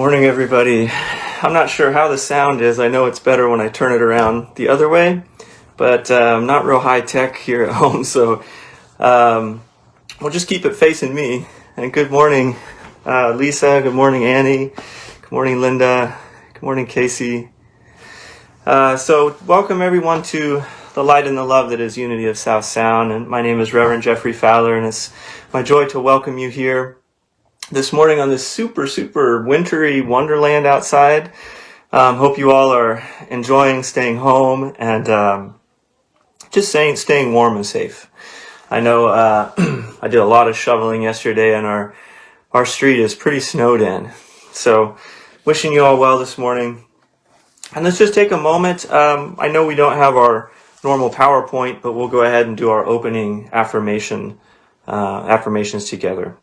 Morning, everybody. I'm not sure how the sound is. I know it's better when I turn it around the other way, but I'm not real high tech here at home, so we'll just keep it facing me. And good morning, Lisa. Good morning, Annie. Good morning, Linda. Good morning, Casey. So welcome everyone to the light and the love that is Unity of South Sound. And my name is Reverend Jeffrey Fowler, and it's my joy to welcome you here this morning on this super wintry wonderland outside. Hope you all are enjoying staying home and just staying warm and safe. I know I did a lot of shoveling yesterday, and our street is pretty snowed in. So wishing you all well this morning. And let's just take a moment. I know we don't have our normal PowerPoint, but we'll go ahead and do our opening affirmations together.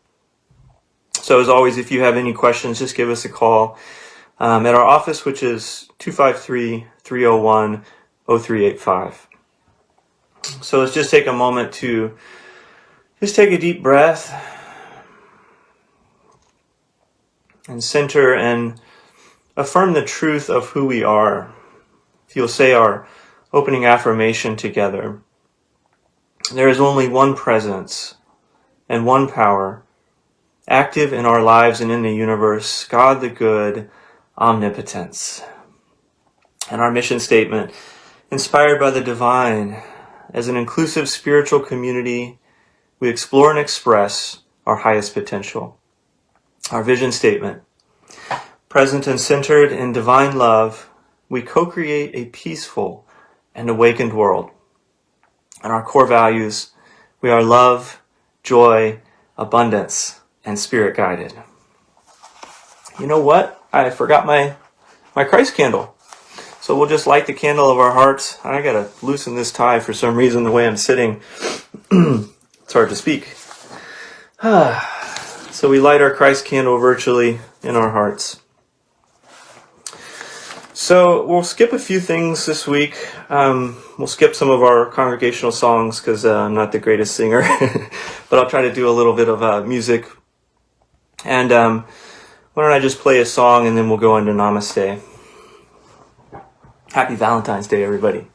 So as always, if you have any questions, just give us a call at our office, which is 253-301-0385. So let's just take a moment to just take a deep breath and center and affirm the truth of who we are. If you'll say our opening affirmation together. There is only one presence and one power active in our lives and in the universe, God the good, omnipotence. And our mission statement, inspired by the divine, as an inclusive spiritual community, we explore and express our highest potential. Our vision statement, present and centered in divine love, we co-create a peaceful and awakened world. And our core values, we are love, joy, abundance, and spirit guided. You know what? I forgot my Christ candle. So we'll just light the candle of our hearts. I gotta loosen this tie for some reason, the way I'm sitting. It's hard to speak. So we light our Christ candle virtually in our hearts. So we'll skip a few things this week. We'll skip some of our congregational songs because I'm not the greatest singer, but I'll try to do a little bit of music. And why don't I just play a song and then we'll go into Namaste. Happy Valentine's Day, everybody.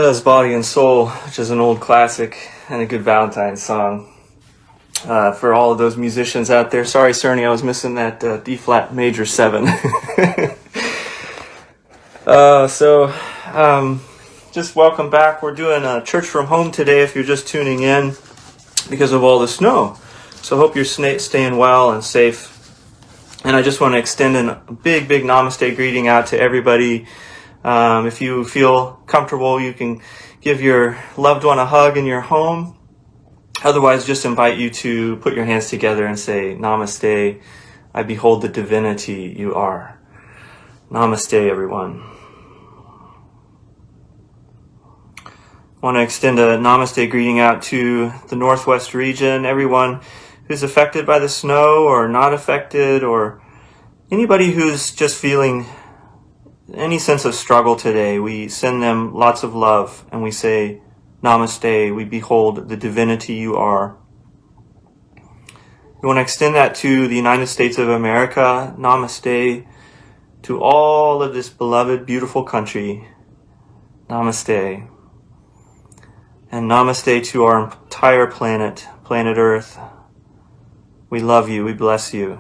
does Body and Soul, which is an old classic and a good Valentine's song. For all of those musicians out there, sorry Cerny, I was missing that D flat major 7. Just welcome back. We're doing a church from home today if you're just tuning in because of all the snow. So hope you're staying well and safe. And I just want to extend a big namaste greeting out to everybody. If you feel comfortable, you can give your loved one a hug in your home. Otherwise, just invite you to put your hands together and say, Namaste, I behold the divinity you are. Namaste, everyone. I want to extend a namaste greeting out to the Northwest region, everyone who's affected by the snow or not affected, or anybody who's just feeling any sense of struggle today. We send them lots of love and we say, Namaste, we behold the divinity you are. We want to extend that to the United States of America. Namaste to all of this beloved, beautiful country. Namaste. And namaste to our entire planet, planet Earth. We love you. We bless you.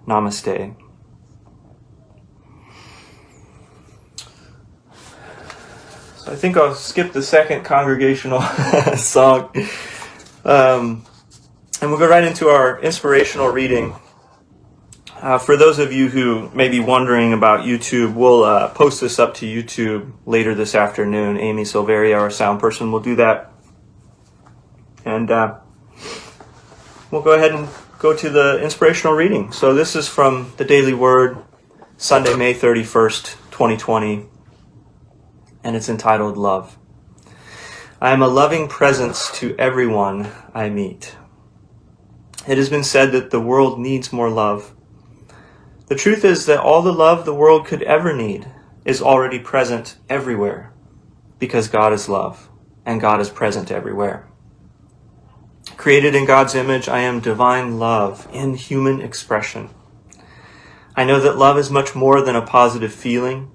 Namaste. So I think I'll skip the second congregational song. And we'll go right into our inspirational reading. For those of you who may be wondering about YouTube, we'll post this up to YouTube later this afternoon. Amy Silveria, our sound person, will do that. And we'll go ahead and go to the inspirational reading. So this is from the Daily Word, Sunday, May 31st, 2020. And it's entitled Love. I am a loving presence to everyone I meet. It has been said that the world needs more love. The truth is that all the love the world could ever need is already present everywhere, because God is love, and God is present everywhere. Created in God's image, I am divine love in human expression. I know that love is much more than a positive feeling.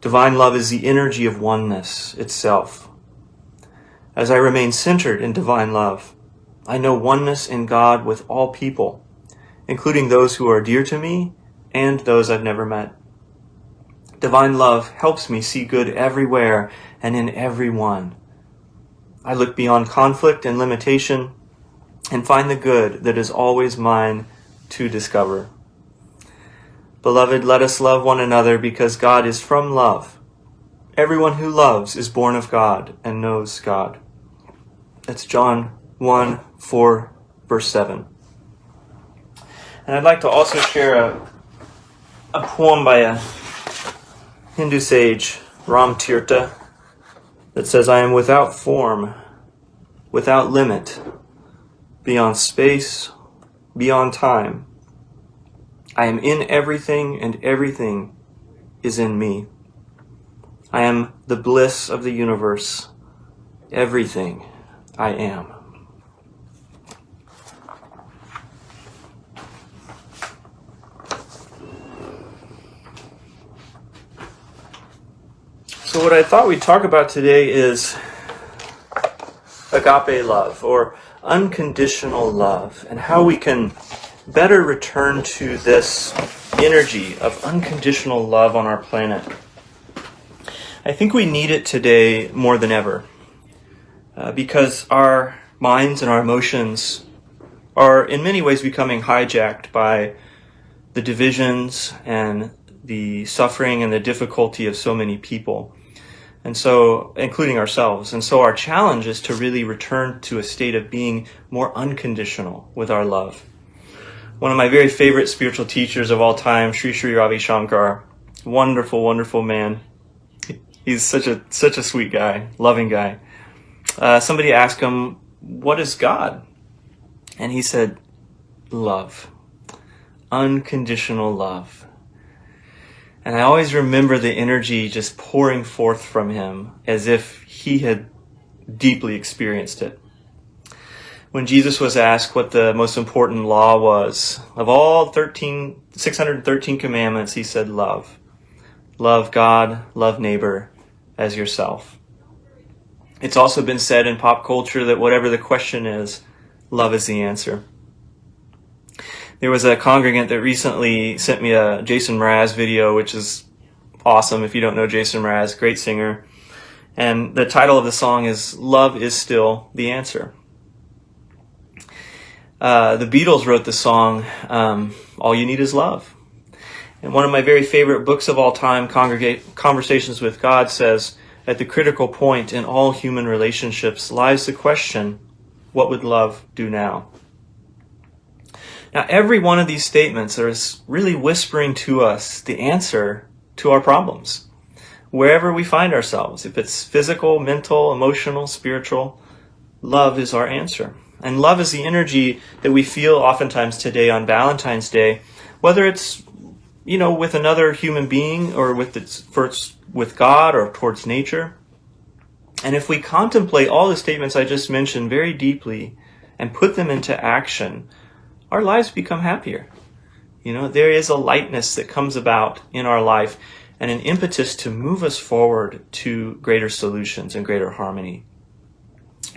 Divine love is the energy of oneness itself. As I remain centered in divine love, I know oneness in God with all people, including those who are dear to me and those I've never met. Divine love helps me see good everywhere and in everyone. I look beyond conflict and limitation and find the good that is always mine to discover. Beloved, let us love one another because God is from love. Everyone who loves is born of God and knows God. That's John 1:4, verse 7. And I'd like to also share a poem by a Hindu sage, Ram Tirtha, that says, I am without form, without limit, beyond space, beyond time. I am in everything and everything is in me. I am the bliss of the universe. Everything I am. So what I thought we'd talk about today is agape love, or unconditional love, and how we can better return to this energy of unconditional love on our planet. I think we need it today more than ever, because our minds and our emotions are in many ways becoming hijacked by the divisions and the suffering and the difficulty of so many people. And so, including ourselves. And so our challenge is to really return to a state of being more unconditional with our love. One of my very favorite spiritual teachers of all time, Sri Sri Ravi Shankar, wonderful, wonderful man. He's such a sweet guy, loving guy. Somebody asked him, what is God? And he said, love. Unconditional love. And I always remember the energy just pouring forth from him as if he had deeply experienced it. When Jesus was asked what the most important law was, of all 613 commandments, he said love. Love God, love neighbor as yourself. It's also been said in pop culture that whatever the question is, love is the answer. There was a congregant that recently sent me a Jason Mraz video, which is awesome. If you don't know Jason Mraz, great singer. And the title of the song is Love is Still the Answer. The Beatles wrote the song, All You Need Is Love. And one of my very favorite books of all time, Conversations with God, says, at the critical point in all human relationships lies the question, what would love do now? Now, every one of these statements is really whispering to us the answer to our problems, wherever we find ourselves. If it's physical, mental, emotional, spiritual, love is our answer. And love is the energy that we feel oftentimes today on Valentine's Day, whether it's with another human being or with God or towards nature. And if we contemplate all the statements I just mentioned very deeply and put them into action, our lives become happier. There is a lightness that comes about in our life and an impetus to move us forward to greater solutions and greater harmony.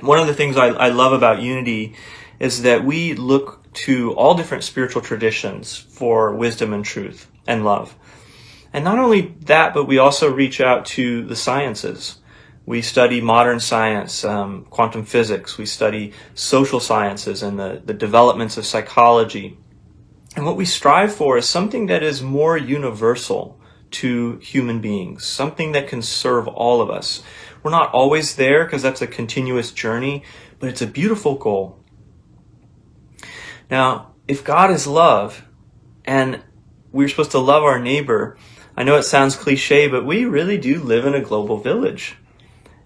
One of the things I love about Unity is that we look to all different spiritual traditions for wisdom and truth and love. And not only that, but we also reach out to the sciences. We study modern science, quantum physics. We study social sciences and the developments of psychology. And what we strive for is something that is more universal to human beings, something that can serve all of us. We're not always there because that's a continuous journey, but it's a beautiful goal. Now, if God is love and we're supposed to love our neighbor, I know it sounds cliche, but we really do live in a global village.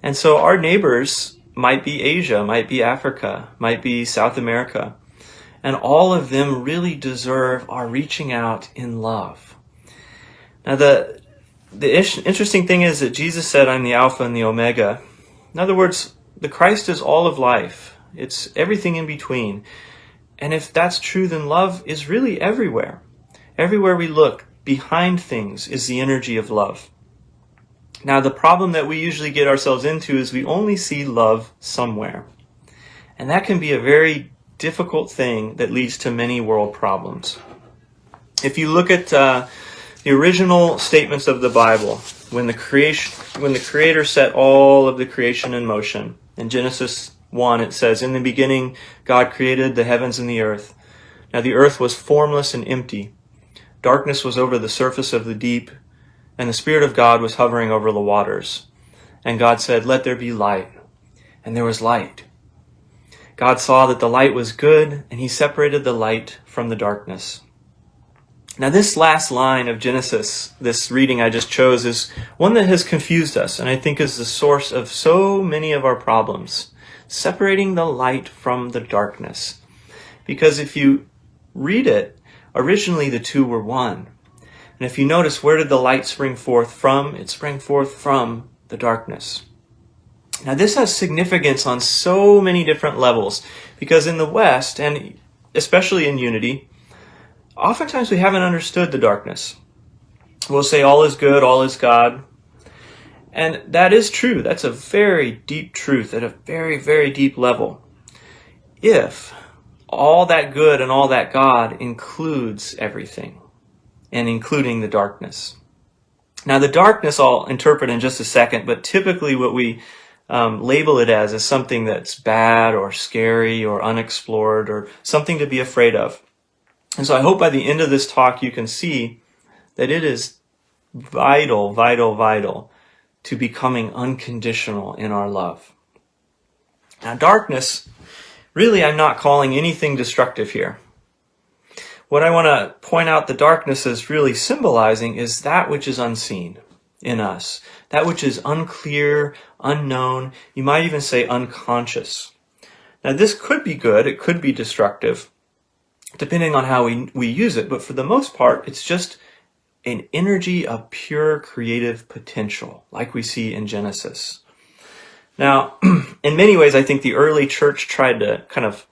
And so our neighbors might be Asia, might be Africa, might be South America. And all of them really deserve our reaching out in love. Now, the interesting thing is that Jesus said, I'm the Alpha and the Omega. In other words, the Christ is all of life. It's everything in between. And if that's true, then love is really everywhere. Everywhere we look, behind things is the energy of love. Now, the problem that we usually get ourselves into is we only see love somewhere. And that can be a very difficult thing that leads to many world problems. If you look at the original statements of the Bible, when the Creator set all of the creation in motion, in Genesis 1 it says, in the beginning God created the heavens and the earth. Now the earth was formless and empty. Darkness was over the surface of the deep, and the Spirit of God was hovering over the waters. And God said, let there be light. And there was light. God saw that the light was good, and he separated the light from the darkness. Now this last line of Genesis, this reading I just chose, is one that has confused us, and I think is the source of so many of our problems. Separating the light from the darkness. Because if you read it, originally the two were one. And if you notice, where did the light spring forth from? It sprang forth from the darkness. Now this has significance on so many different levels, because in the West, and especially in Unity, oftentimes we haven't understood the darkness. We'll say all is good, all is God. And that is true. That's a very deep truth at a very, very deep level. If all that good and all that God includes everything, and including the darkness. Now the darkness I'll interpret in just a second, but typically what we label it as is something that's bad or scary or unexplored or something to be afraid of. And so I hope by the end of this talk you can see that it is vital, vital, vital to becoming unconditional in our love. Now darkness, really I'm not calling anything destructive here. What I want to point out the darkness is really symbolizing is that which is unseen in us, that which is unclear, unknown, you might even say unconscious. Now this could be good, it could be destructive, depending on how we use it, but for the most part, it's just an energy of pure creative potential, like we see in Genesis. Now, in many ways, I think the early church tried to kind of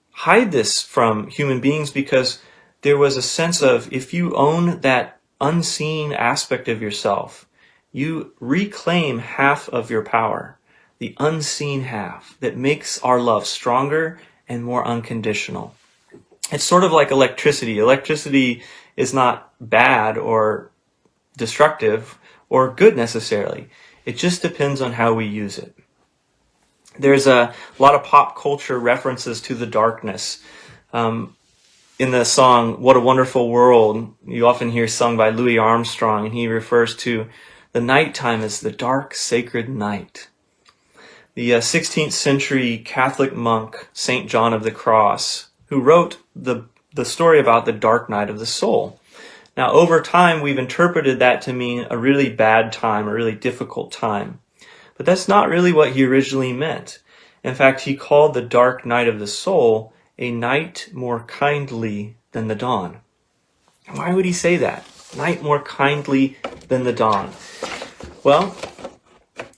hide this from human beings because there was a sense of if you own that unseen aspect of yourself, you reclaim half of your power. the unseen half that makes our love stronger and more unconditional. It's sort of like electricity. Electricity is not bad or destructive or good necessarily. It just depends on how we use it. There's a lot of pop culture references to the darkness. In the song, What a Wonderful World, you often hear sung by Louis Armstrong, and he refers to the nighttime as the dark, sacred night. The 16th century Catholic monk, St. John of the Cross, who wrote the story about the dark night of the soul. Now, over time, we've interpreted that to mean a really bad time, a really difficult time. But that's not really what he originally meant. In fact, he called the dark night of the soul a night more kindly than the dawn. Why would he say that? Night more kindly than the dawn. Well,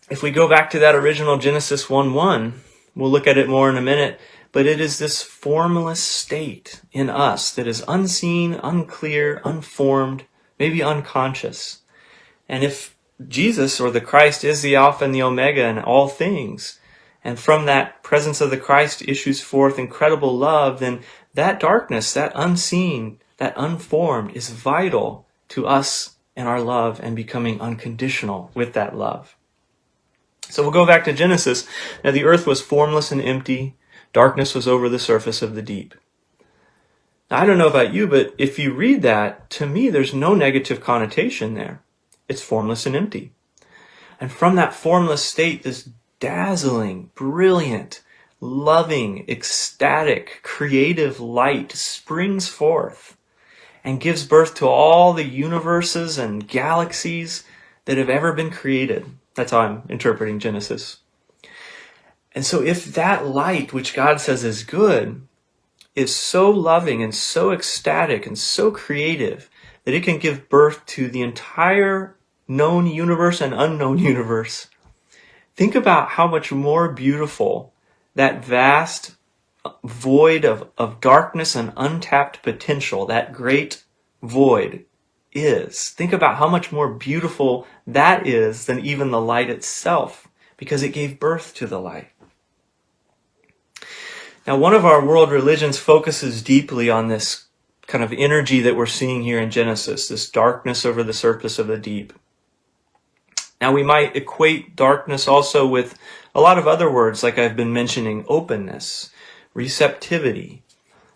if we go back to that original Genesis 1:1, we'll look at it more in a minute, but it is this formless state in us that is unseen, unclear, unformed, maybe unconscious. And if Jesus or the Christ is the Alpha and the Omega in all things, and from that presence of the Christ issues forth incredible love, then that darkness, that unseen, that unformed is vital to us and our love and becoming unconditional with that love. So we'll go back to Genesis. Now the earth was formless and empty. Darkness was over the surface of the deep. Now, I don't know about you, but if you read that, to me, there's no negative connotation there. It's formless and empty. And from that formless state, this dazzling, brilliant, loving, ecstatic, creative light springs forth and gives birth to all the universes and galaxies that have ever been created. That's how I'm interpreting Genesis. And so if that light, which God says is good, is so loving and so ecstatic and so creative that it can give birth to the entire known universe and unknown universe, think about how much more beautiful that vast void of darkness and untapped potential, that great void, is. Think about how much more beautiful that is than even the light itself, because it gave birth to the light. Now, one of our world religions focuses deeply on this kind of energy that we're seeing here in Genesis, this darkness over the surface of the deep. Now, we might equate darkness also with a lot of other words, like I've been mentioning: openness, receptivity,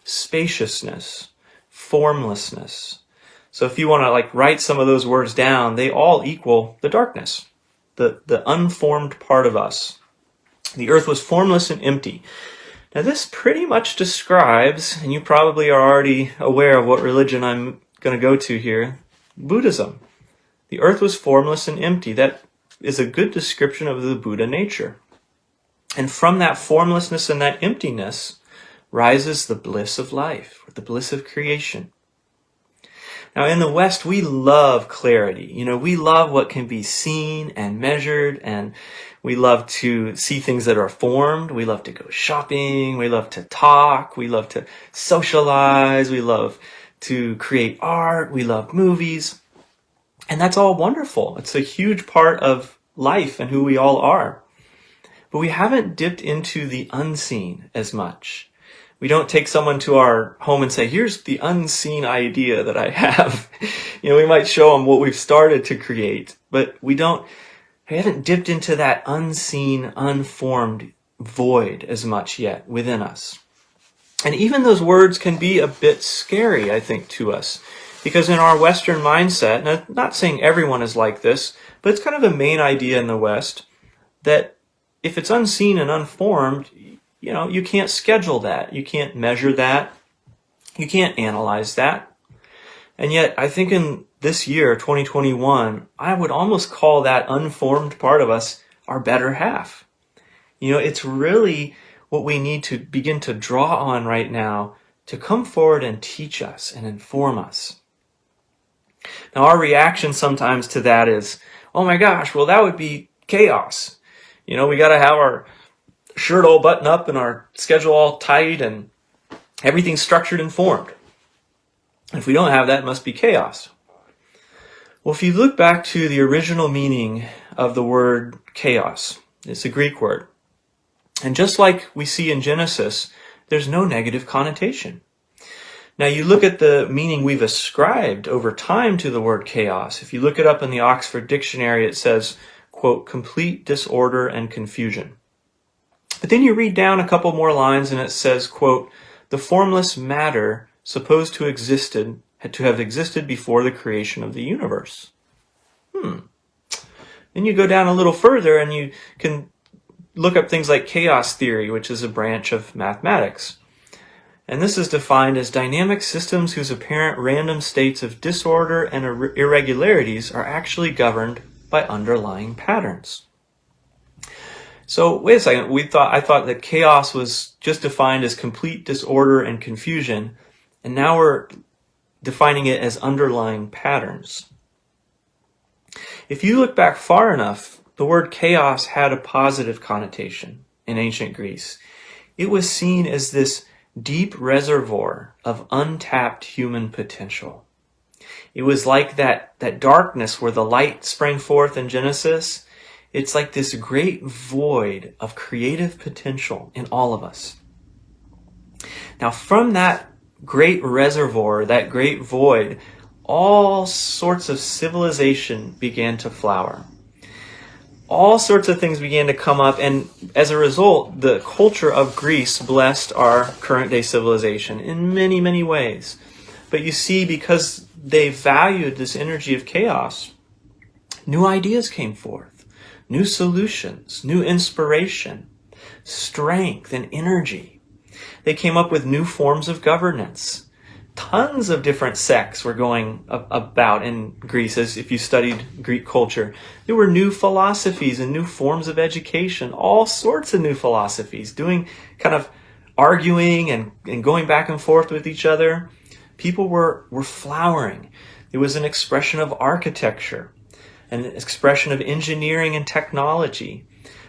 spaciousness, formlessness. So if you want to write some of those words down, they all equal the darkness, the unformed part of us. The earth was formless and empty. Now this pretty much describes, and you probably are already aware of what religion I'm going to go to here, Buddhism. The earth was formless and empty. That is a good description of the Buddha nature. And from that formlessness and that emptiness rises the bliss of life, or the bliss of creation. Now in the West, we love clarity. We love what can be seen and measured, and we love to see things that are formed. We love to go shopping. We love to talk. We love to socialize. We love to create art. We love movies. And that's all wonderful. It's a huge part of life and who we all are. But we haven't dipped into the unseen as much. We don't take someone to our home and say, here's the unseen idea that I have. We might show them what we've started to create, but we haven't dipped into that unseen, unformed void as much yet within us. And even those words can be a bit scary, I think, to us. Because in our Western mindset, and I'm not saying everyone is like this, but it's kind of a main idea in the West, that if it's unseen and unformed, you can't schedule that. You can't measure that. You can't analyze that. And yet, I think in this year, 2021, I would almost call that unformed part of us our better half. It's really what we need to begin to draw on right now to come forward and teach us and inform us. Now, our reaction sometimes to that is, oh my gosh, well, that would be chaos. We got to have our shirt all buttoned up and our schedule all tight and everything structured and formed. If we don't have that, it must be chaos. Well, if you look back to the original meaning of the word chaos, It's a Greek word. And just like we see in Genesis, there's no negative connotation. Now you look at the meaning we've ascribed over time to the word chaos. If you look it up in the Oxford Dictionary, it says, quote, complete disorder and confusion. But then you read down a couple more lines and it says, quote, the formless matter supposed to have existed before the creation of the universe. Then you go down a little further and you can look up things like chaos theory, which is a branch of mathematics. And this is defined as dynamic systems whose apparent random states of disorder and irregularities are actually governed by underlying patterns. So wait a second, I thought that chaos was just defined as complete disorder and confusion, and now we're defining it as underlying patterns. If you look back far enough, the word chaos had a positive connotation in ancient Greece. It was seen as this deep reservoir of untapped human potential. It was like that darkness where the light sprang forth in Genesis. It's like this great void of creative potential in all of us. Now, from that great reservoir, that great void, all sorts of civilization began to flower. All sorts of things began to come up, and as a result, the culture of Greece blessed our current day civilization in many, many ways. But you see, because they valued this energy of chaos, new ideas came forth, new solutions, new inspiration, strength and energy. They came up with new forms of governance. Tons of different sects were going about in Greece, as if you studied Greek culture. There were new philosophies and new forms of education, all sorts of new philosophies, doing kind of arguing and going back and forth with each other. People were flowering. There was an expression of architecture, an expression of engineering and technology.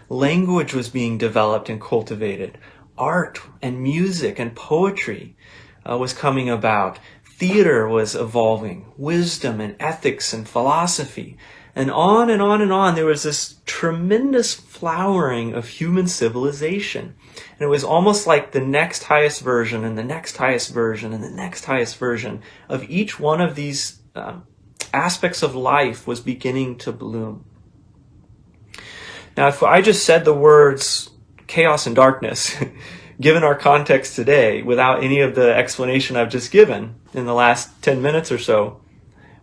Language was being developed and cultivated. Art and music and poetry was coming about. Theater was evolving. Wisdom and ethics and philosophy. And on and on and on. There was this tremendous flowering of human civilization. And it was almost like the next highest version and the next highest version and the next highest version of each one of these aspects of life was beginning to bloom. Now, if I just said the words chaos and darkness, given our context today, without any of the explanation I've just given in the last 10 minutes or so,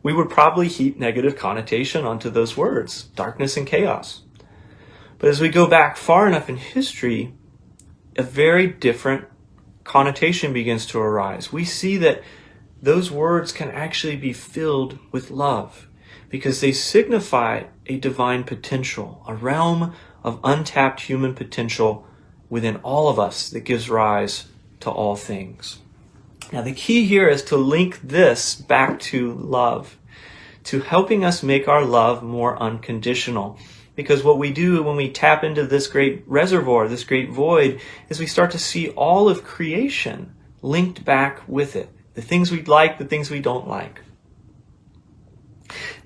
we would probably heap negative connotation onto those words, darkness and chaos. But as we go back far enough in history, a very different connotation begins to arise. We see that those words can actually be filled with love because they signify a divine potential, a realm of untapped human potential within all of us that gives rise to all things. Now, the key here is to link this back to love, to helping us make our love more unconditional. Because what we do when we tap into this great reservoir, this great void, is we start to see all of creation linked back with it. The things we like, the things we don't like.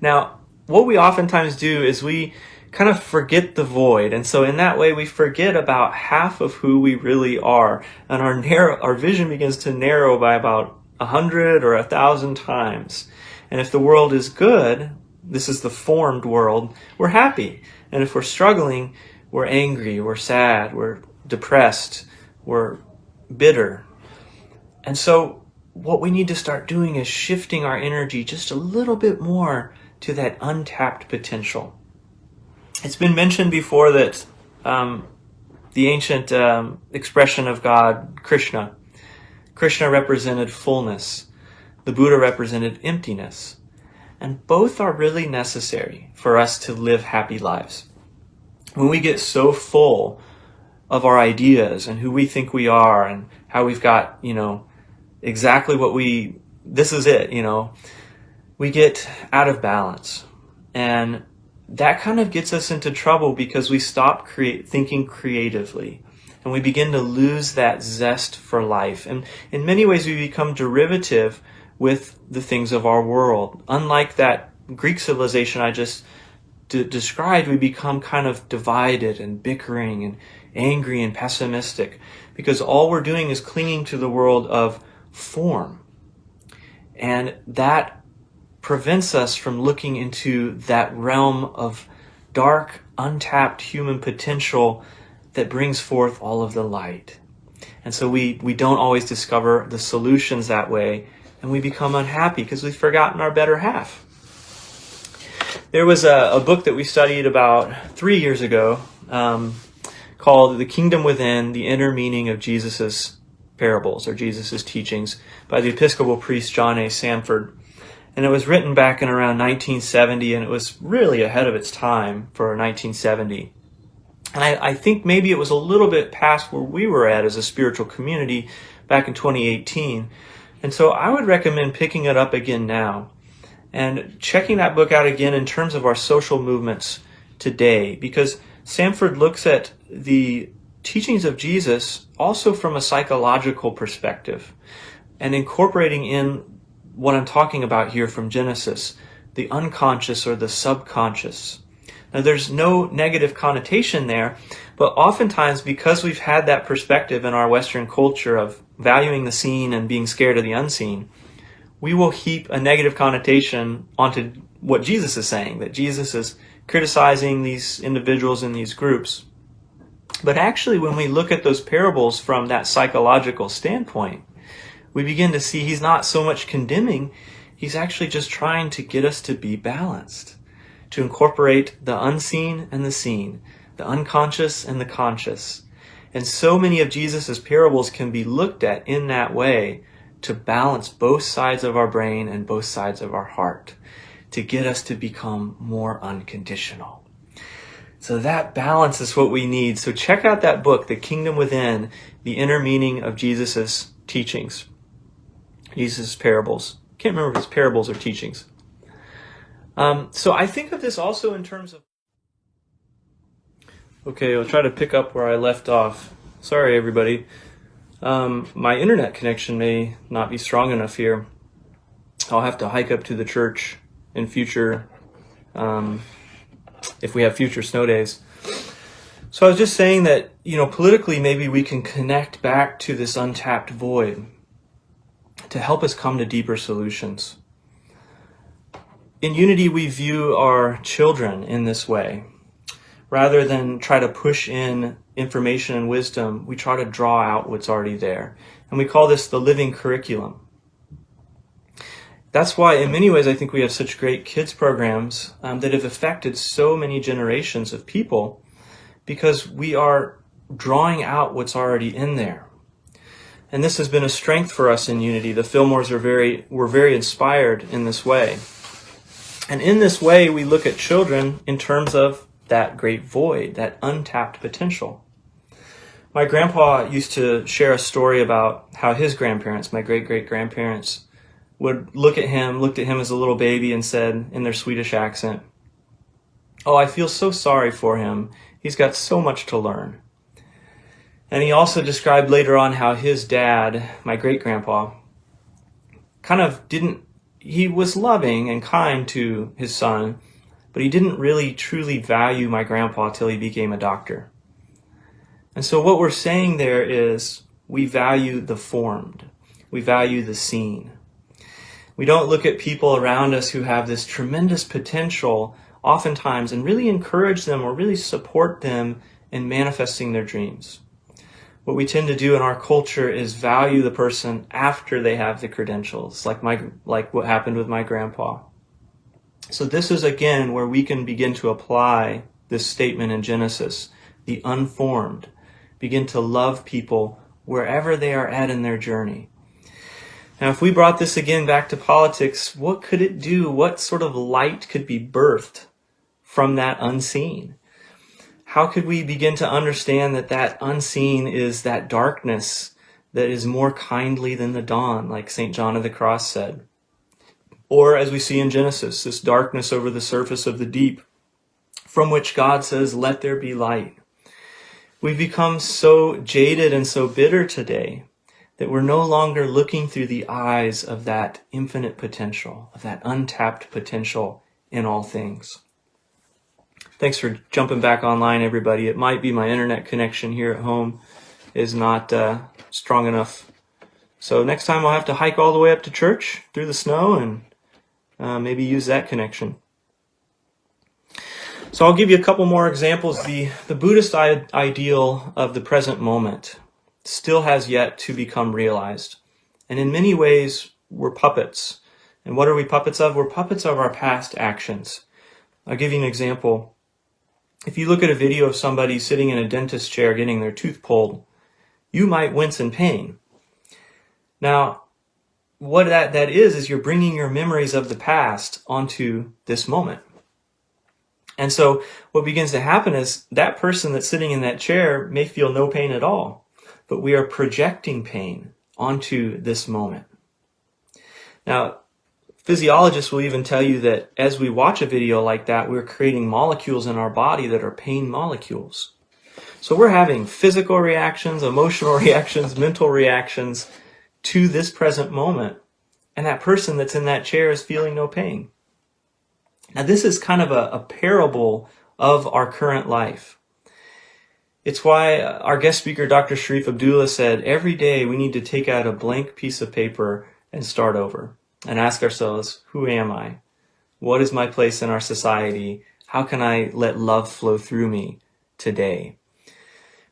Now, what we oftentimes do is we kind of forget the void. And so in that way, we forget about half of who we really are. And our vision begins to narrow by about 100 or 1,000 times. And if the world is good, this is the formed world, we're happy. And if we're struggling, we're angry, we're sad, we're depressed, we're bitter. And so what we need to start doing is shifting our energy just a little bit more to that untapped potential. It's been mentioned before that the ancient expression of God, Krishna represented fullness. The Buddha represented emptiness. And both are really necessary for us to live happy lives. When we get so full of our ideas and who we think we are and how we've got, exactly this is it, we get out of balance. And that kind of gets us into trouble because we stop thinking creatively and we begin to lose that zest for life. And in many ways, we become derivative with the things of our world. Unlike that Greek civilization I just described, we become kind of divided and bickering and angry and pessimistic, because all we're doing is clinging to the world of form. And that prevents us from looking into that realm of dark, untapped human potential that brings forth all of the light. And so we don't always discover the solutions that way, and we become unhappy because we've forgotten our better half. There was a book that we studied about 3 years ago called The Kingdom Within, The Inner Meaning of Jesus' Parables, or Jesus' Teachings, by the Episcopal priest John A. Sanford. And it was written back in around 1970, and it was really ahead of its time for 1970. And I think maybe it was a little bit past where we were at as a spiritual community back in 2018. And so I would recommend picking it up again now and checking that book out again in terms of our social movements today, because Sanford looks at the teachings of Jesus also from a psychological perspective and incorporating in what I'm talking about here from Genesis, the unconscious or the subconscious. Now, there's no negative connotation there, but oftentimes because we've had that perspective in our Western culture of valuing the seen and being scared of the unseen, we will heap a negative connotation onto what Jesus is saying, that Jesus is criticizing these individuals in these groups. But actually, when we look at those parables from that psychological standpoint, we begin to see he's not so much condemning, he's actually just trying to get us to be balanced, to incorporate the unseen and the seen, the unconscious and the conscious. And so many of Jesus' parables can be looked at in that way to balance both sides of our brain and both sides of our heart, to get us to become more unconditional. So that balance is what we need. So check out that book, The Kingdom Within, The Inner Meaning of Jesus' Teachings, Jesus' Parables. Can't remember if it's parables or teachings. So I think of this also in terms of... Okay, I'll try to pick up where I left off. Sorry, everybody. My internet connection may not be strong enough here. I'll have to hike up to the church in future, if we have future snow days. So I was just saying that, politically maybe we can connect back to this untapped void to help us come to deeper solutions. In Unity, we view our children in this way. Rather than try to push in information and wisdom, we try to draw out what's already there. And we call this the living curriculum. That's why, in many ways, I think we have such great kids programs that have affected so many generations of people, because we are drawing out what's already in there. And this has been a strength for us in Unity. The Fillmores were very inspired in this way. And in this way, we look at children in terms of that great void, that untapped potential. My grandpa used to share a story about how his grandparents, my great-great-grandparents, looked at him as a little baby and said in their Swedish accent, "Oh, I feel so sorry for him. He's got so much to learn." And he also described later on how his dad, my great-grandpa, he was loving and kind to his son, but he didn't really truly value my grandpa till he became a doctor. And so what we're saying there is we value the formed. We value the seen. We don't look at people around us who have this tremendous potential oftentimes and really encourage them or really support them in manifesting their dreams. What we tend to do in our culture is value the person after they have the credentials, like what happened with my grandpa. So this is, again, where we can begin to apply this statement in Genesis, the unformed. Begin to love people wherever they are at in their journey. Now, if we brought this again back to politics, what could it do? What sort of light could be birthed from that unseen? How could we begin to understand that that unseen is that darkness that is more kindly than the dawn, like St. John of the Cross said? Or, as we see in Genesis, this darkness over the surface of the deep, from which God says, "Let there be light." We've become so jaded and so bitter today that we're no longer looking through the eyes of that infinite potential, of that untapped potential in all things. Thanks for jumping back online, everybody. It might be my internet connection here at home is not strong enough. So next time I'll have to hike all the way up to church through the snow and maybe use that connection. So I'll give you a couple more examples. The Buddhist ideal of the present moment still has yet to become realized. And in many ways, we're puppets. And what are we puppets of? We're puppets of our past actions. I'll give you an example. If you look at a video of somebody sitting in a dentist chair getting their tooth pulled, you might wince in pain. Now, what that is you're bringing your memories of the past onto this moment. And so what begins to happen is that person that's sitting in that chair may feel no pain at all, but we are projecting pain onto this moment. Now, physiologists will even tell you that as we watch a video like that, we're creating molecules in our body that are pain molecules. So we're having physical reactions, emotional reactions, mental reactions to this present moment, and that person that's in that chair is feeling no pain. Now, this is kind of a parable of our current life. It's why our guest speaker, Dr. Sharif Abdullah, said every day we need to take out a blank piece of paper and start over and ask ourselves, who am I? What is my place in our society? How can I let love flow through me today?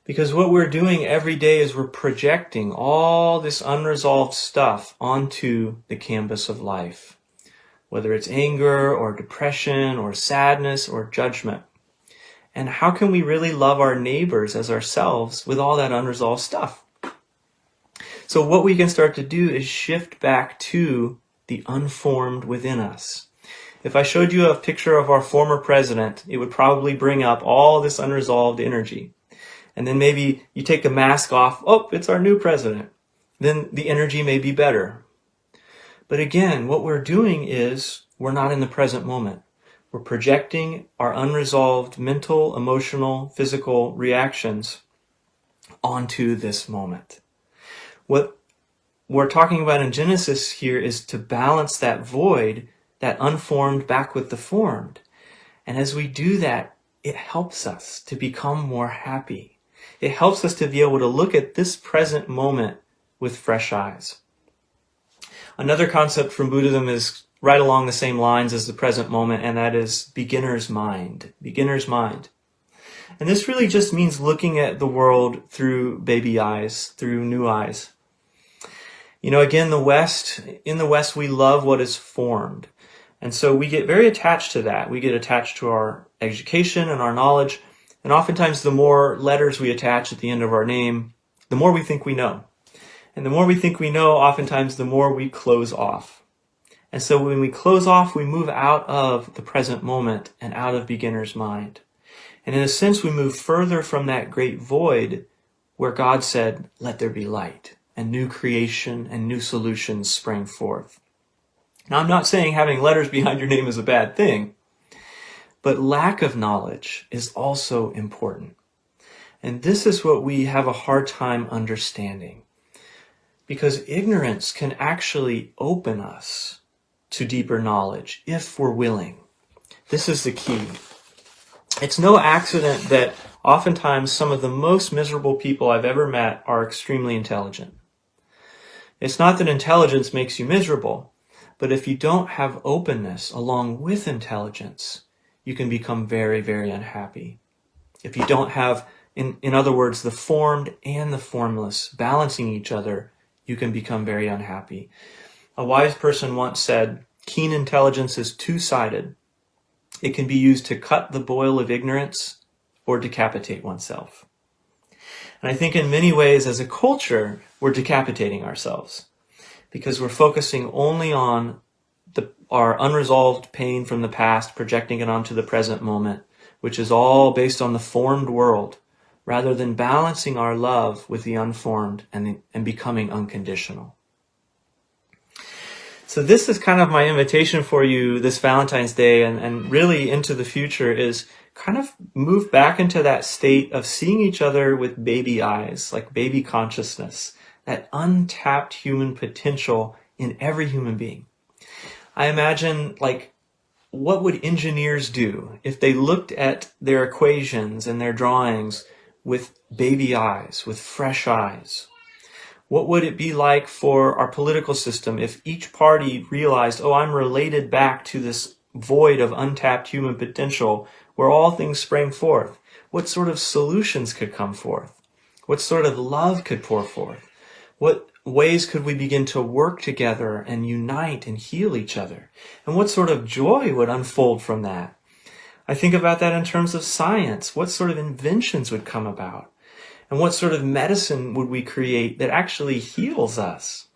Because what we're doing every day is we're projecting all this unresolved stuff onto the canvas of life, whether it's anger or depression or sadness or judgment. And how can we really love our neighbors as ourselves with all that unresolved stuff? So what we can start to do is shift back to the unformed within us. If I showed you a picture of our former president, it would probably bring up all this unresolved energy. And then maybe you take the mask off, oh, it's our new president. Then the energy may be better. But again, what we're doing is we're not in the present moment. We're projecting our unresolved mental, emotional, physical reactions onto this moment. What we're talking about in Genesis here is to balance that void, that unformed back with the formed. And as we do that, it helps us to become more happy. It helps us to be able to look at this present moment with fresh eyes. Another concept from Buddhism is right along the same lines as the present moment, and that is beginner's mind. Beginner's mind. And this really just means looking at the world through baby eyes, through new eyes. You know, again, in the West, we love what is formed. And so we get very attached to that. We get attached to our education and our knowledge. And oftentimes the more letters we attach at the end of our name, the more we think we know. And the more we think we know, oftentimes the more we close off. And so when we close off, we move out of the present moment and out of beginner's mind. And in a sense, we move further from that great void where God said, let there be light, and new creation and new solutions sprang forth. Now, I'm not saying having letters behind your name is a bad thing, but lack of knowledge is also important. And this is what we have a hard time understanding. Because ignorance can actually open us to deeper knowledge if we're willing. This is the key. It's no accident that oftentimes some of the most miserable people I've ever met are extremely intelligent. It's not that intelligence makes you miserable, but if you don't have openness along with intelligence, you can become very, very unhappy. If you don't have, in other words, the formed and the formless balancing each other, you can become very unhappy. A wise person once said, keen intelligence is two-sided. It can be used to cut the boil of ignorance or decapitate oneself. And I think in many ways as a culture, we're decapitating ourselves because we're focusing only on our unresolved pain from the past, projecting it onto the present moment, which is all based on the formed world, rather than balancing our love with the unformed and becoming unconditional. So this is kind of my invitation for you this Valentine's Day and really into the future is kind of move back into that state of seeing each other with baby eyes, like baby consciousness, that untapped human potential in every human being. I imagine like what would engineers do if they looked at their equations and their drawings with baby eyes, with fresh eyes? What would it be like for our political system if each party realized, oh, I'm related back to this void of untapped human potential where all things sprang forth? What sort of solutions could come forth? What sort of love could pour forth? What ways could we begin to work together and unite and heal each other? And what sort of joy would unfold from that? I think about that in terms of science. What sort of inventions would come about? And what sort of medicine would we create that actually heals us?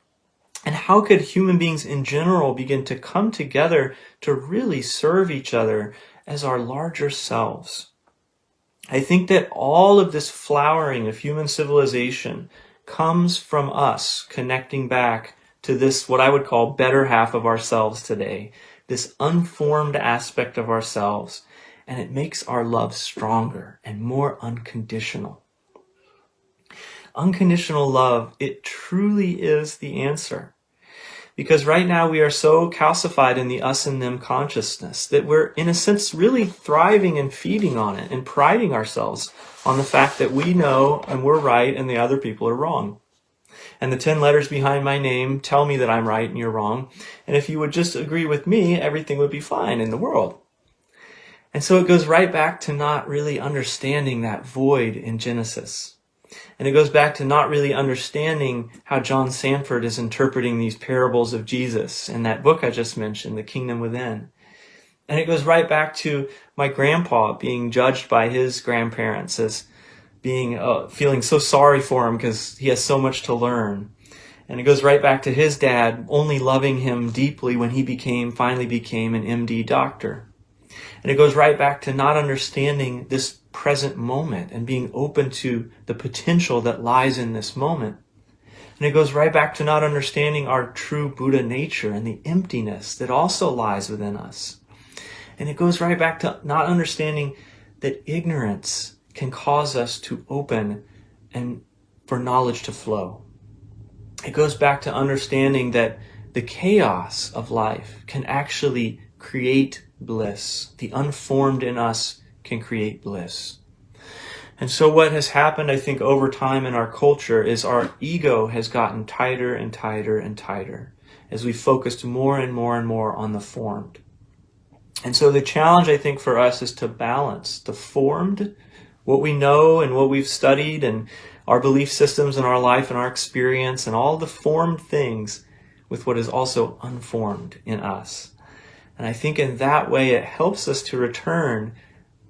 And how could human beings in general begin to come together to really serve each other as our larger selves? I think that all of this flowering of human civilization comes from us connecting back to this, what I would call, better half of ourselves today, this unformed aspect of ourselves, and it makes our love stronger and more unconditional. Unconditional love, it truly is the answer. Because right now we are so calcified in the us and them consciousness that we're, in a sense, really thriving and feeding on it and priding ourselves on the fact that we know and we're right and the other people are wrong. And the 10 letters behind my name tell me that I'm right and you're wrong. And if you would just agree with me, everything would be fine in the world. And so it goes right back to not really understanding that void in Genesis. And it goes back to not really understanding how John Sanford is interpreting these parables of Jesus in that book I just mentioned, The Kingdom Within. And it goes right back to my grandpa being judged by his grandparents as being feeling so sorry for him because he has so much to learn. And it goes right back to his dad only loving him deeply when he finally became an MD doctor. And it goes right back to not understanding this present moment and being open to the potential that lies in this moment. And it goes right back to not understanding our true Buddha nature and the emptiness that also lies within us. And it goes right back to not understanding that ignorance can cause us to open and for knowledge to flow. It goes back to understanding that the chaos of life can actually create bliss. The unformed in us can create bliss. And so what has happened, I think, over time in our culture is our ego has gotten tighter and tighter and tighter as we focused more and more and more on the formed. And so the challenge, I think, for us is to balance the formed, what we know and what we've studied and our belief systems in our life and our experience and all the formed things with what is also unformed in us. And I think in that way it helps us to return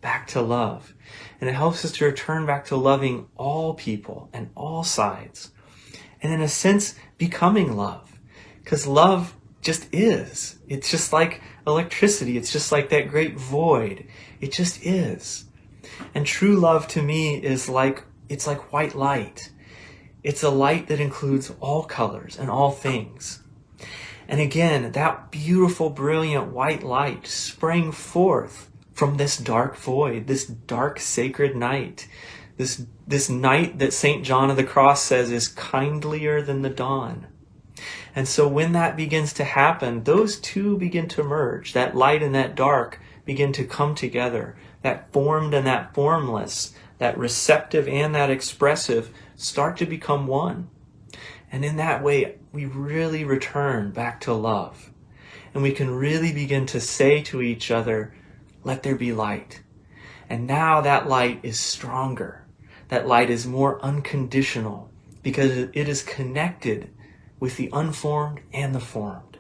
back to love. And it helps us to return back to loving all people and all sides. And in a sense, becoming love. Because love just is. It's just like electricity. It's just like that great void. It just is. And true love to me is it's like white light. It's a light that includes all colors and all things. And again, that beautiful, brilliant white light sprang forth from this dark void, this dark, sacred night, this night that St. John of the Cross says is kindlier than the dawn. And so when that begins to happen, those two begin to merge. That light and that dark begin to come together. That formed and that formless, that receptive and that expressive start to become one. And in that way, we really return back to love. And we can really begin to say to each other, let there be light. And now that light is stronger. That light is more unconditional because it is connected with the unformed and the formed.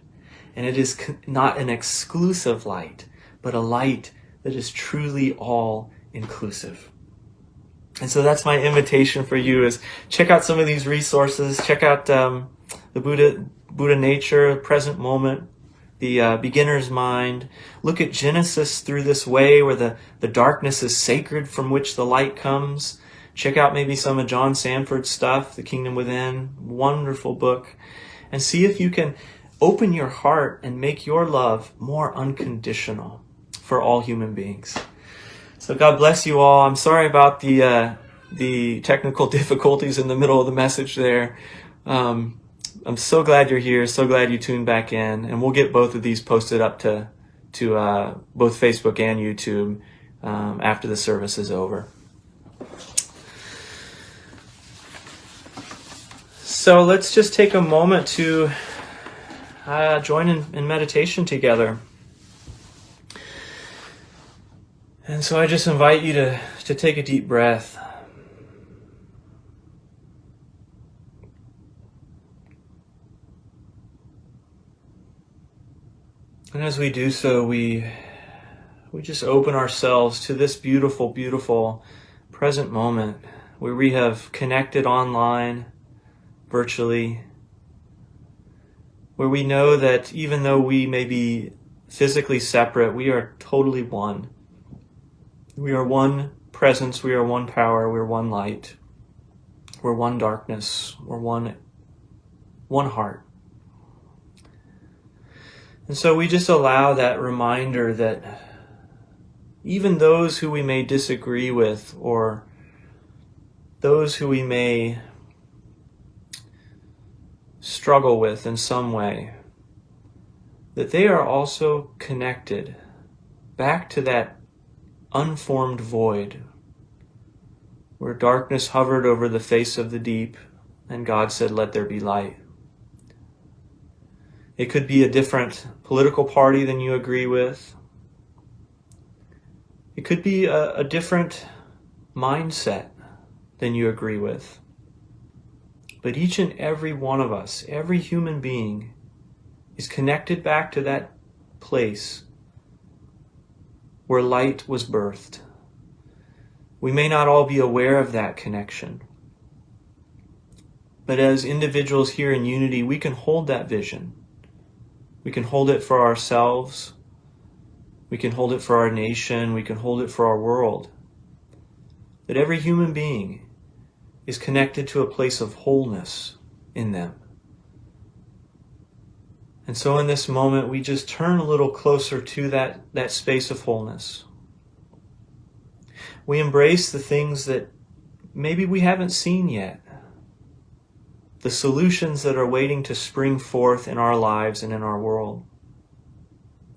And it is not an exclusive light, but a light that is truly all inclusive. And so that's my invitation for you is check out some of these resources. Check out the Buddha Nature, Present Moment, the Beginner's Mind. Look at Genesis through this way where the darkness is sacred from which the light comes. Check out maybe some of John Sanford's stuff, The Kingdom Within, wonderful book. And see if you can open your heart and make your love more unconditional for all human beings. So God bless you all. I'm sorry about the technical difficulties in the middle of the message there. I'm so glad you're here. So glad you tuned back in. And we'll get both of these posted up to to both Facebook and YouTube after the service is over. So let's just take a moment to join in meditation together. And so I just invite you to take a deep breath. And as we do so, we just open ourselves to this beautiful, beautiful present moment where we have connected online, virtually, where we know that even though we may be physically separate, we are totally one. We are one presence, we are one power, we're one light, we're one darkness, we're one heart. And so we just allow that reminder that even those who we may disagree with, or those who we may struggle with in some way, that they are also connected back to that unformed void where darkness hovered over the face of the deep and God said, "Let there be light." It could be a different political party than you agree with. It could be a different mindset than you agree with. But each and every one of us, every human being, is connected back to that place where light was birthed. We may not all be aware of that connection, but as individuals here in unity, we can hold that vision. We can hold it for ourselves. We can hold it for our nation. We can hold it for our world. That every human being is connected to a place of wholeness in them. And so in this moment, we just turn a little closer to that space of wholeness. We embrace the things that maybe we haven't seen yet. The solutions that are waiting to spring forth in our lives and in our world,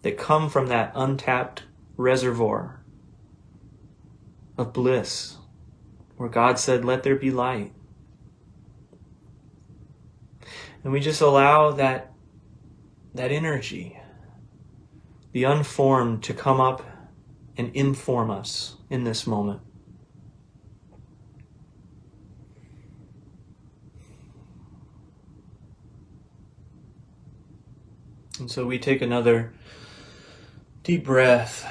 that come from that untapped reservoir of bliss, where God said, "Let there be light." And we just allow that energy, the unformed, to come up and inform us in this moment. And so we take another deep breath.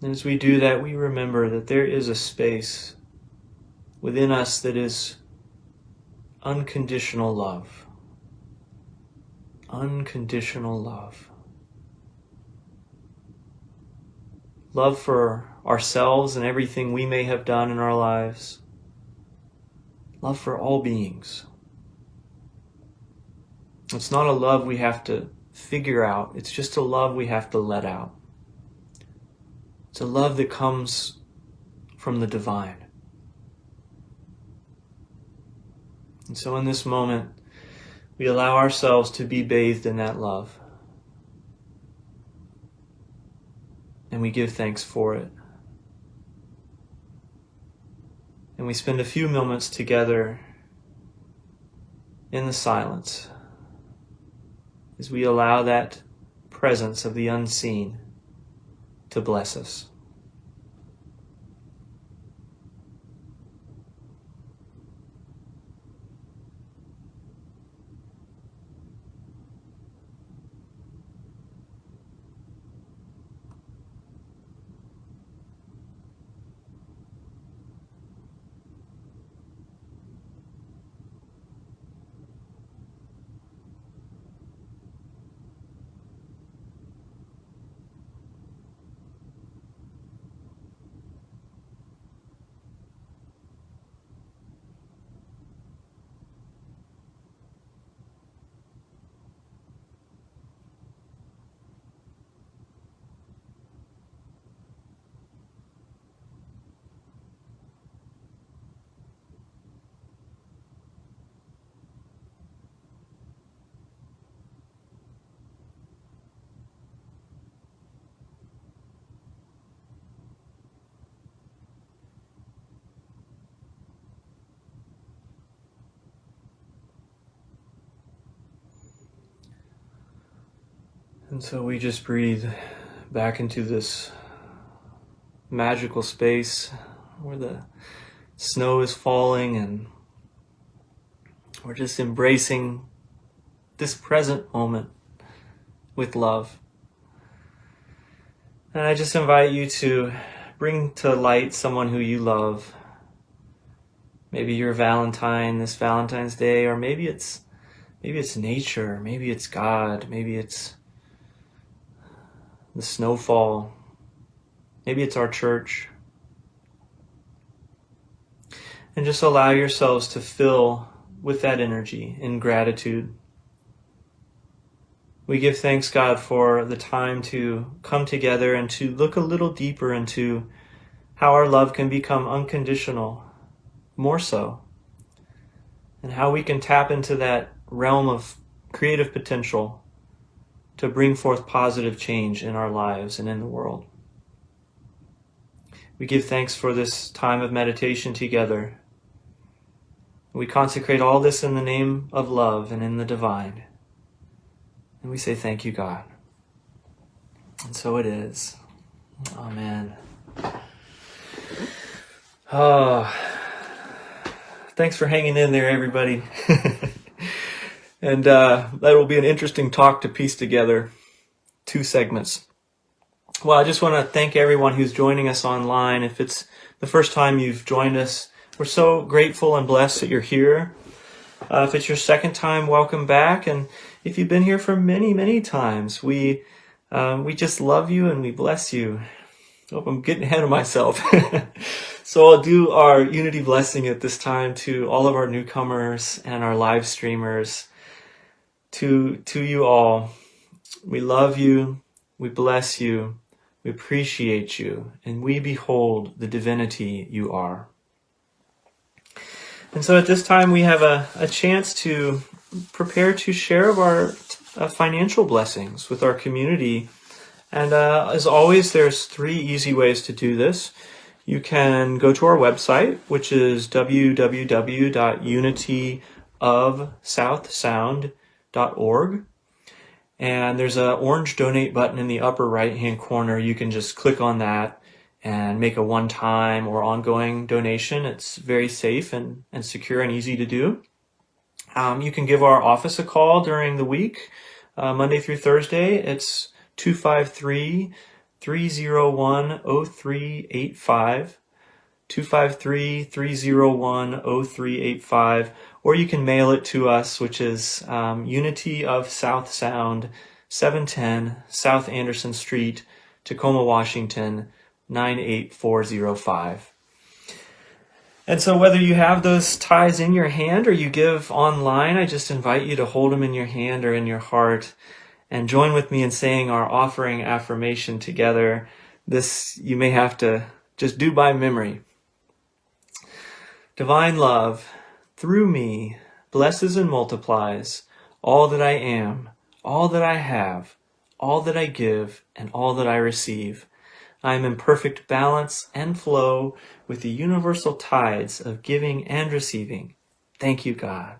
And as we do that, we remember that there is a space within us that is unconditional love. Unconditional love. Love for ourselves and everything we may have done in our lives. Love for all beings. It's not a love we have to figure out. It's just a love we have to let out. It's a love that comes from the divine. And so in this moment, we allow ourselves to be bathed in that love. And we give thanks for it. And we spend a few moments together in the silence as we allow that presence of the unseen to bless us. And so we just breathe back into this magical space where the snow is falling and we're just embracing this present moment with love. And I just invite you to bring to light someone who you love. Maybe your Valentine this Valentine's Day, or maybe it's nature, maybe it's God, maybe it's the snowfall, maybe it's our church. And just allow yourselves to fill with that energy in gratitude. We give thanks, God, for the time to come together and to look a little deeper into how our love can become unconditional, more so, and how we can tap into that realm of creative potential to bring forth positive change in our lives and in the world. We give thanks for this time of meditation together. We consecrate all this in the name of love and in the divine. And we say, thank you, God. And so it is. Amen. Oh, thanks for hanging in there, everybody. And that will be an interesting talk to piece together. 2 segments. Well, I just want to thank everyone who's joining us online. If it's the first time you've joined us, we're so grateful and blessed that you're here. If it's your second time, welcome back. And if you've been here for many, many times, we just love you and we bless you. Hope I'm getting ahead of myself. So I'll do our Unity blessing at this time to all of our newcomers and our live streamers. To you all, we love you, we bless you, we appreciate you, and we behold the divinity you are. And so at this time we have a chance to prepare to share of our financial blessings with our community. And as always, there's 3 easy ways to do this. You can go to our website, which is www.unityofsouthsound.org. And there's an orange donate button in the upper right-hand corner. You can just click on that and make a one-time or ongoing donation. It's very safe and secure and easy to do. You can give our office a call during the week, Monday through Thursday. It's 253-301-0385, 253-301-0385, or you can mail it to us, which is Unity of South Sound, 710 South Anderson Street, Tacoma, Washington, 98405. And so whether you have those ties in your hand or you give online, I just invite you to hold them in your hand or in your heart and join with me in saying our offering affirmation together. This you may have to just do by memory. Divine love, through me, blesses and multiplies all that I am, all that I have, all that I give, and all that I receive. I am in perfect balance and flow with the universal tides of giving and receiving. Thank you, God.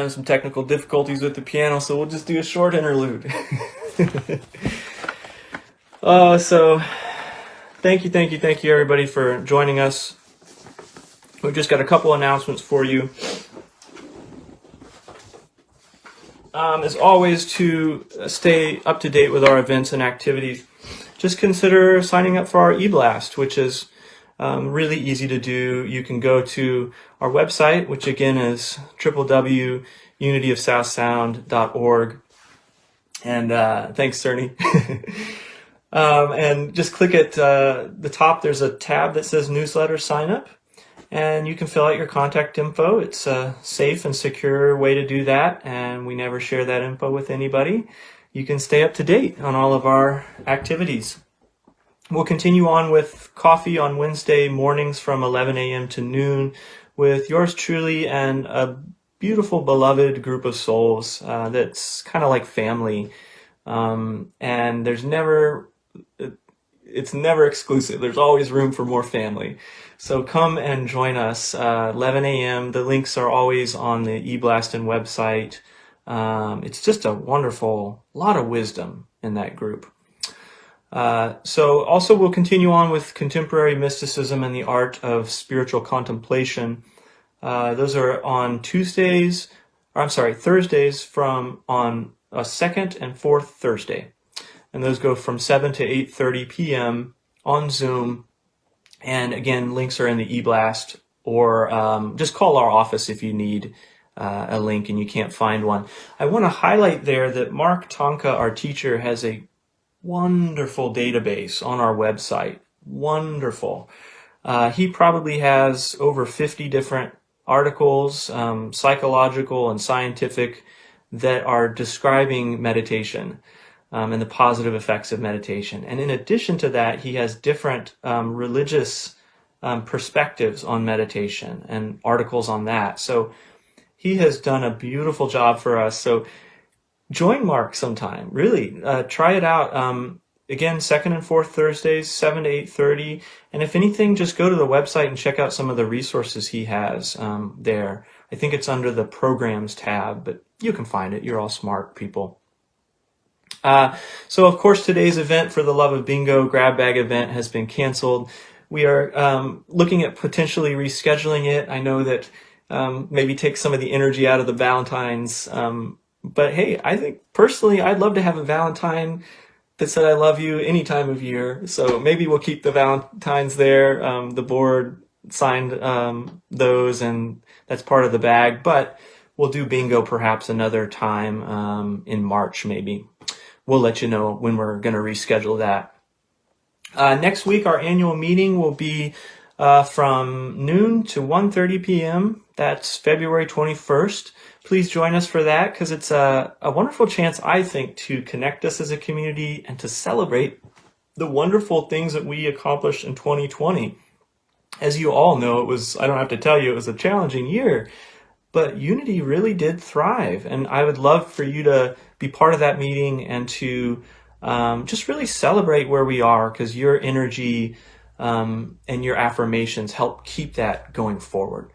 Some technical difficulties with the piano, so we'll just do a short interlude. So thank you everybody for joining us. We've just got a couple announcements for you. as always, to stay up to date with our events and activities, just consider signing up for our eBlast, which is really easy to do. You can go to our website, which again is www.unityofsouthsound.org. And thanks, Cerny. And just click at the top. There's a tab that says Newsletter Sign Up, and you can fill out your contact info. It's a safe and secure way to do that, and we never share that info with anybody. You can stay up to date on all of our activities. We'll continue on with coffee on Wednesday mornings from 11 a.m. to noon with yours truly and a beautiful, beloved group of souls that's kind of like family. And it's never exclusive. There's always room for more family. So come and join us 11 a.m. The links are always on the eBlastin website. It's just a wonderful lot of wisdom in that group. So also we'll continue on with contemporary mysticism and the art of spiritual contemplation. Those are on Thursdays on a second and fourth Thursday. And those go from 7 to 8:30 p.m. on Zoom. And again, links are in the eBlast, or just call our office if you need a link and you can't find one. I want to highlight there that Mark Tonka, our teacher, has a wonderful database on our website. Wonderful. He probably has over 50 different articles, psychological and scientific, that are describing meditation and the positive effects of meditation. And in addition to that, he has different religious perspectives on meditation and articles on that. So he has done a beautiful job for us. So join Mark sometime. Really, try it out. Again, second and fourth Thursdays, 7 to 8:30. And if anything, just go to the website and check out some of the resources he has there. I think it's under the programs tab, but you can find it. You're all smart people. So, of course, today's event for the Love of Bingo Grab Bag event has been canceled. We are looking at potentially rescheduling it. I know that maybe take some of the energy out of the Valentine's. But hey, I think personally, I'd love to have a Valentine that said I love you any time of year. So maybe we'll keep the Valentines there. The board signed those, and that's part of the bag. But we'll do bingo perhaps another time in March maybe. We'll let you know when we're going to reschedule that. Next week, our annual meeting will be from noon to 1:30 p.m. That's February 21st. Please join us for that, because it's a wonderful chance, I think, to connect us as a community and to celebrate the wonderful things that we accomplished in 2020. As you all know, I don't have to tell you, it was a challenging year, but Unity really did thrive. And I would love for you to be part of that meeting and to just really celebrate where we are, because your energy and your affirmations help keep that going forward.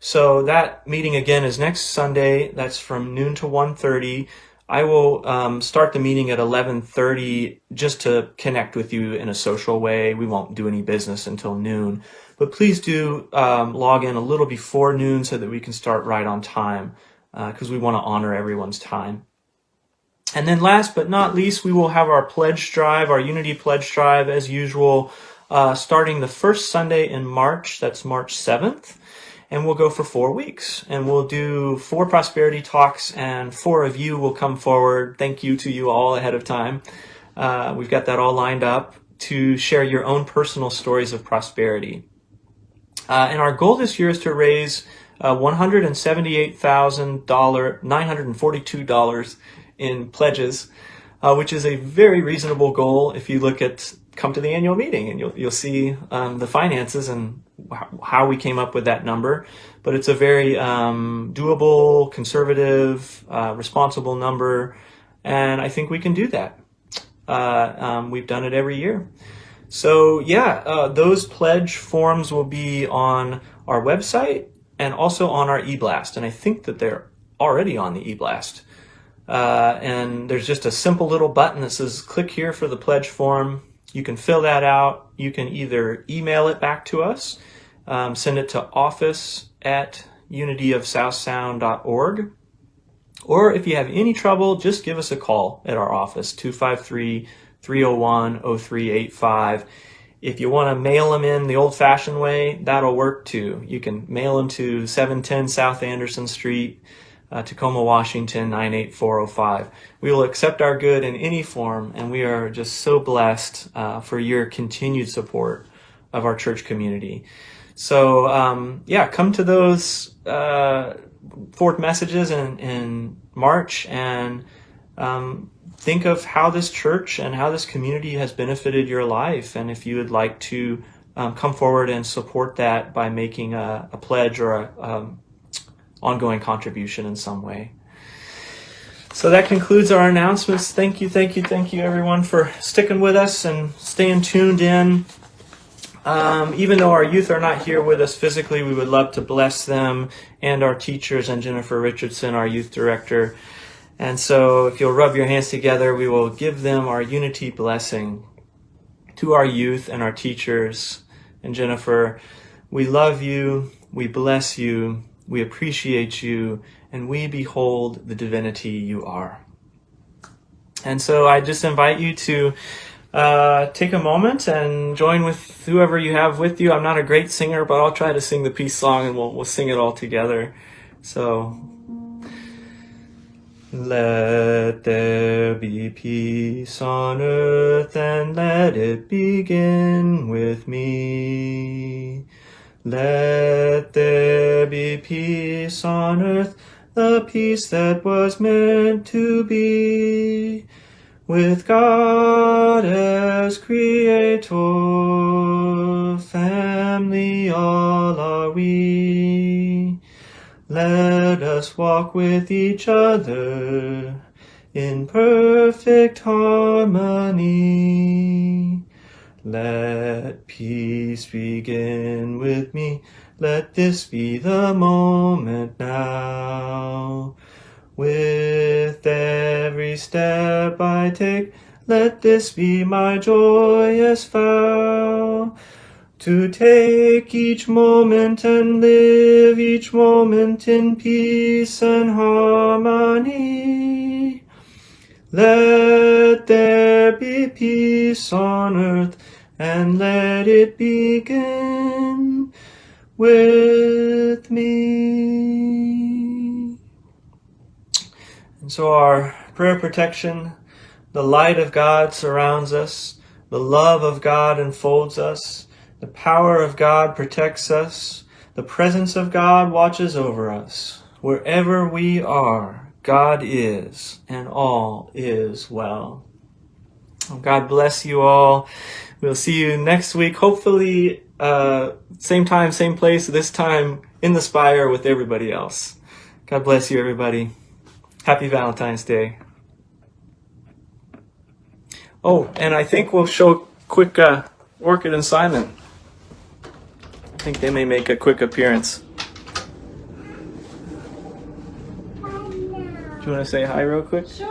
So that meeting again is next Sunday. That's from noon to 1:30. I will start the meeting at 11:30 just to connect with you in a social way. We won't do any business until noon. But please do log in a little before noon so that we can start right on time, because we want to honor everyone's time. And then last but not least, we will have our pledge drive, our Unity pledge drive as usual, starting the first Sunday in March. That's March 7th. And we'll go for 4 weeks. And we'll do 4 prosperity talks, and 4 of you will come forward. Thank you to you all ahead of time. We've got that all lined up to share your own personal stories of prosperity. And our goal this year is to raise $178,942 in pledges, which is a very reasonable goal if you come to the annual meeting, and you'll see the finances and how we came up with that number. But it's a very doable, conservative, responsible number, and I think we can do that. We've done it every year. So yeah, those pledge forms will be on our website and also on our eBlast, and I think that they're already on the eBlast. And there's just a simple little button that says click here for the pledge form. You can fill that out. You can either email it back to us, send it to office@unityofsouthsound.org, Or if you have any trouble, just give us a call at our office, 253-301-0385. If you want to mail them in the old-fashioned way, that'll work too. You can mail them to 710 South Anderson Street, Tacoma, Washington, 98405. We will accept our good in any form, and we are just so blessed for your continued support of our church community. So, come to those fourth messages in March and think of how this church and how this community has benefited your life. And if you would like to come forward and support that by making a pledge or a ongoing contribution in some way. So that concludes our announcements. Thank you, everyone, for sticking with us and staying tuned in. Even though our youth are not here with us physically, we would love to bless them and our teachers and Jennifer Richardson, our youth director. And so if you'll rub your hands together, we will give them our unity blessing to our youth and our teachers. And Jennifer, we love you, we bless you, we appreciate you, and we behold the divinity you are. And so I just invite you to take a moment and join with whoever you have with you. I'm not a great singer, but I'll try to sing the peace song and we'll sing it all together. So, let there be peace on earth, and let it begin with me. Let there be peace on earth, the peace that was meant to be. With God as Creator, family all are we. Let us walk with each other in perfect harmony. Let peace begin with me. Let this be the moment now. With every step I take, let this be my joyous vow. To take each moment and live each moment in peace and harmony. Let there be peace on earth, and let it begin with me. And so our prayer protection, the light of God surrounds us, the love of God enfolds us, the power of God protects us, the presence of God watches over us. Wherever we are, God is, and all is well. God bless you all. We'll see you next week, hopefully same time, same place, this time in the Spire with everybody else. God bless you, everybody. Happy Valentine's Day. Oh, and I think we'll show quick Orchid and Simon. I think they may make a quick appearance. Do you want to say hi real quick? Sure.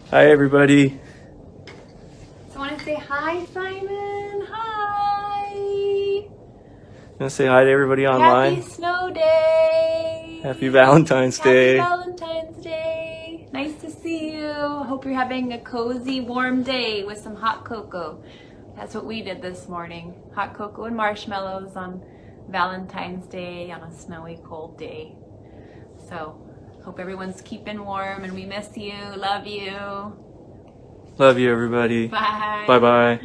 Hi, everybody. So want to say hi, Simon? Hi. You want to say hi to everybody online? Happy snow day. Happy Valentine's Day. Happy Valentine's Day. Nice to see you. Hope you're having a cozy, warm day with some hot cocoa. That's what we did this morning. Hot cocoa and marshmallows on Valentine's Day on a snowy, cold day. So, hope everyone's keeping warm, and we miss you. Love you. Love you, everybody. Bye. Bye-bye.